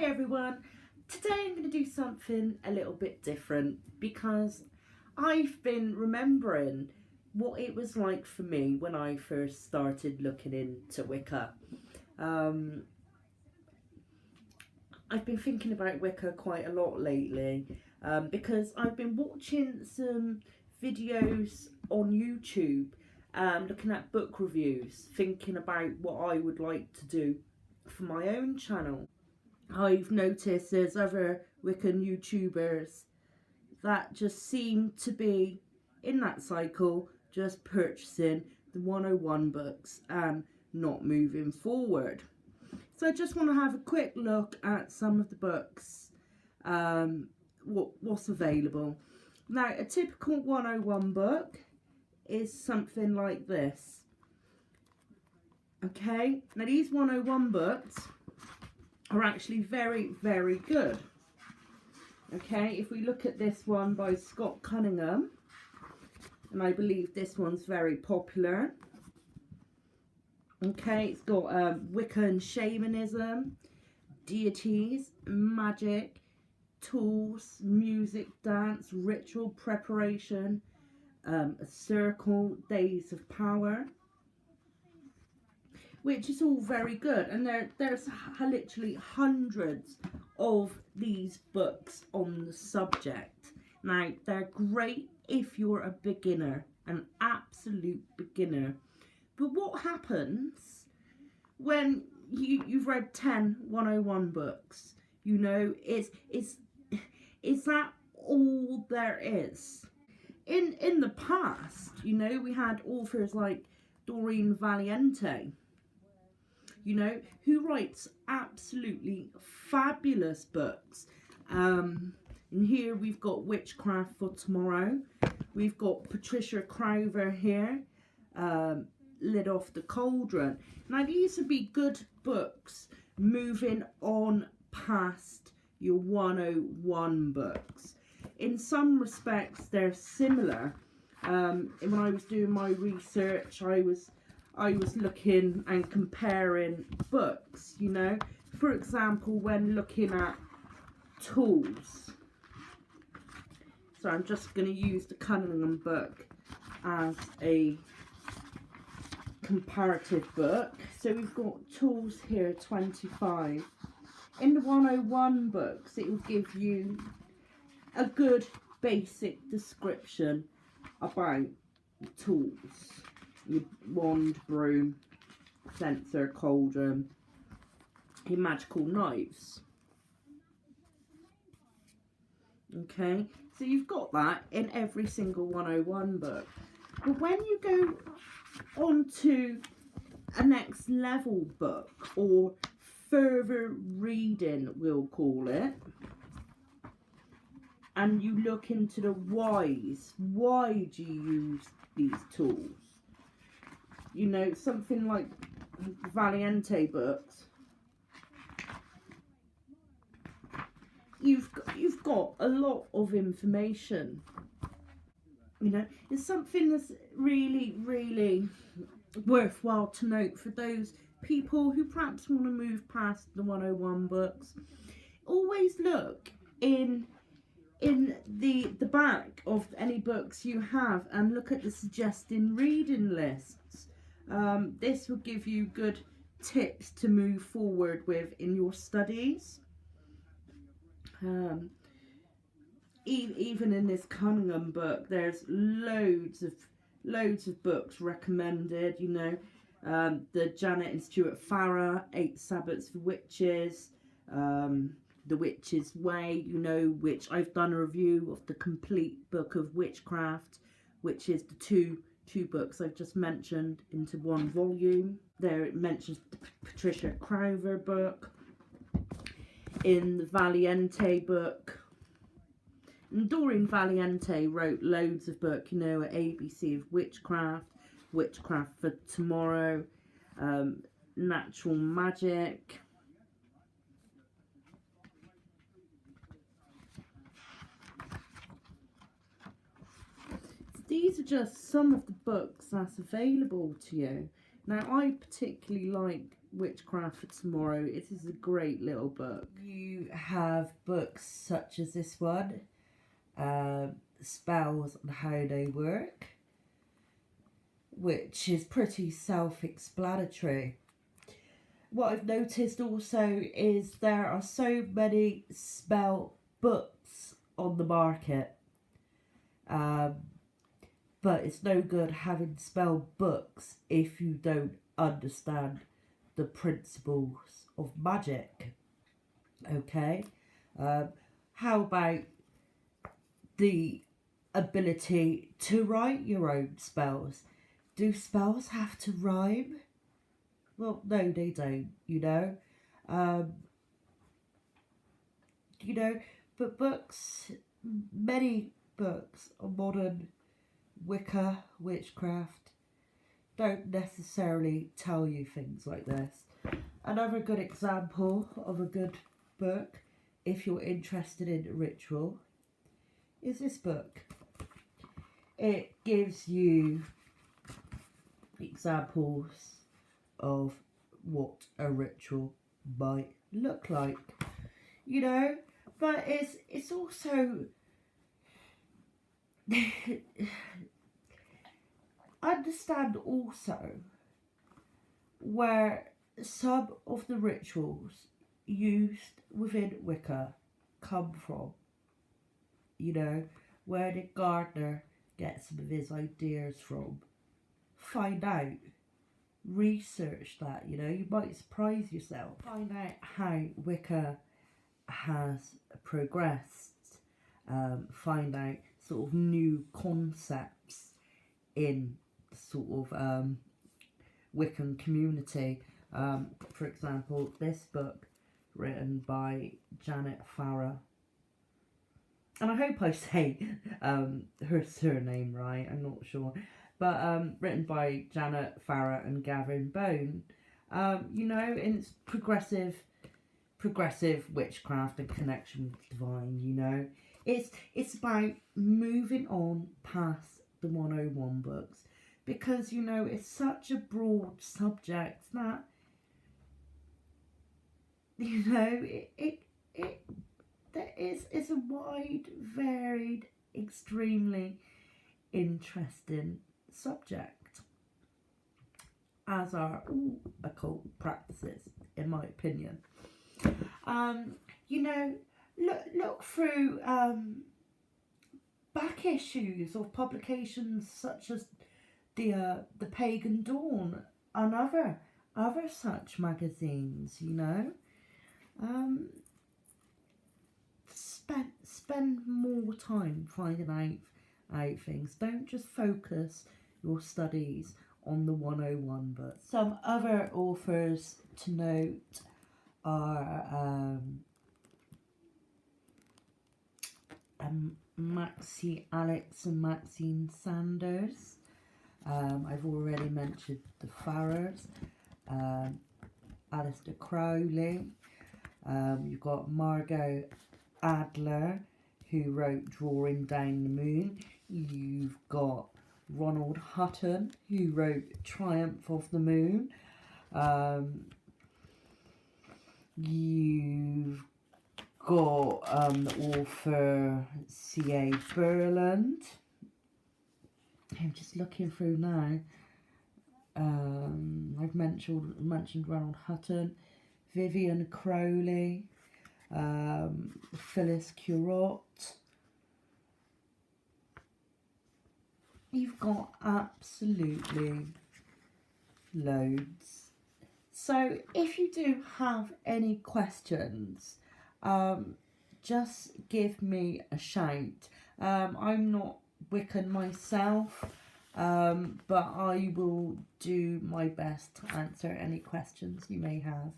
Hi everyone, today I'm going to do something a little bit different because I've been remembering what it was like for me when I first started looking into Wicca. I've been thinking about Wicca quite a lot lately because I've been watching some videos on YouTube looking at book reviews, thinking about what I would like to do for my own channel. I've noticed there's other Wiccan YouTubers that just seem to be in that cycle, just purchasing the 101 books and not moving forward. So I just want to have a quick look at some of the books, what's available. Now, a typical 101 book is something like this. Okay, now these 101 books are actually very, very good. Okay, if we look at this one by Scott Cunningham, and I believe this one's very popular. Okay, it's got Wiccan shamanism, deities, magic, tools, music, dance, ritual preparation, a circle, days of power, which is all very good, and there's literally hundreds of these books on the subject. Now, they're great if you're a beginner, an absolute beginner. But what happens when you've read 10 101 books? You know, is that all there is? In the past, you know, we had authors like Doreen Valiente, you know, who writes absolutely fabulous books. And here we've got Witchcraft for Tomorrow. We've got Patricia Crowther here, Lid Off the Cauldron. Now, these would be good books moving on past your 101 books. In some respects, they're similar. When I was doing my research, I was looking and comparing books, you know. For example, when looking at tools. So I'm just going to use the Cunningham book as a comparative book. So we've got tools here, 25. In the 101 books, it will give you a good basic description about tools. Your wand, broom, censer, cauldron, your magical knives. Okay, so you've got that in every single 101 book. But when you go on to a next level book, or further reading, we'll call it, and you look into the whys, why do you use these tools? You know, something like Valiente books, you've got a lot of information. You know, it's something that's really, really worthwhile to note for those people who perhaps want to move past the 101 books. Always look in the back of any books you have and look at the suggested reading lists. This will give you good tips to move forward with in your studies. Even in this Cunningham book, there's loads of books recommended. You know, the Janet and Stuart Farrar 8 Sabbaths for Witches, The Witch's Way, you know, which I've done a review of the complete book of Witchcraft, which is the two books I've just mentioned into one volume. There it mentions the Patricia Crowther book. In the Valiente book, and Doreen Valiente wrote loads of books, you know, ABC of Witchcraft, Witchcraft for Tomorrow, Natural Magic. These are just some of the books that's available to you. Now, I particularly like Witchcraft for Tomorrow. It is a great little book. You have books such as this one, Spells and How They Work, which is pretty self-explanatory. What I've noticed also is there are so many spell books on the market, but it's no good having spell books if you don't understand the principles of magic. Okay, how about the ability to write your own spells? Do spells have to rhyme? Well, no, they don't, you know. But books, many books on modern Wicca, witchcraft, don't necessarily tell you things like this. Another good example of a good book, if you're interested in ritual, is this book. It gives you examples of what a ritual might look like, you know, but it's also understand also where some of the rituals used within Wicca come from, you know, where did Gardner get some of his ideas from? Find out, research that, you know, you might surprise yourself. Find out how Wicca has progressed, find out sort of new concepts in sort of Wiccan community. For example, this book written by Janet Farrar, and I hope I say her surname right, I'm not sure, but written by Janet Farrar and Gavin Bone. You know, and it's progressive witchcraft and connection with the divine, you know. It's about moving on past the 101 books, because, you know, it's such a broad subject that, you know, it's a wide, varied, extremely interesting subject, as are all occult practices, in my opinion. You know, look through back issues of publications such as the Pagan Dawn and other such magazines, you know. Spend more time finding out things. Don't just focus your studies on the 101 books. Some other authors to note are Maxie Alex and Maxine Sanders. I've already mentioned the Farrars, Alistair Crowley. You've got Margot Adler, who wrote Drawing Down the Moon. You've got Ronald Hutton, who wrote Triumph of the Moon. You've got the author C.A. Burland. I'm just looking through now. I've mentioned Ronald Hutton, Vivian Crowley, Phyllis Curott. You've got absolutely loads. So if you do have any questions, just give me a shout. I'm not Wiccan myself, but I will do my best to answer any questions you may have.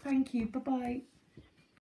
Thank you. Bye-bye.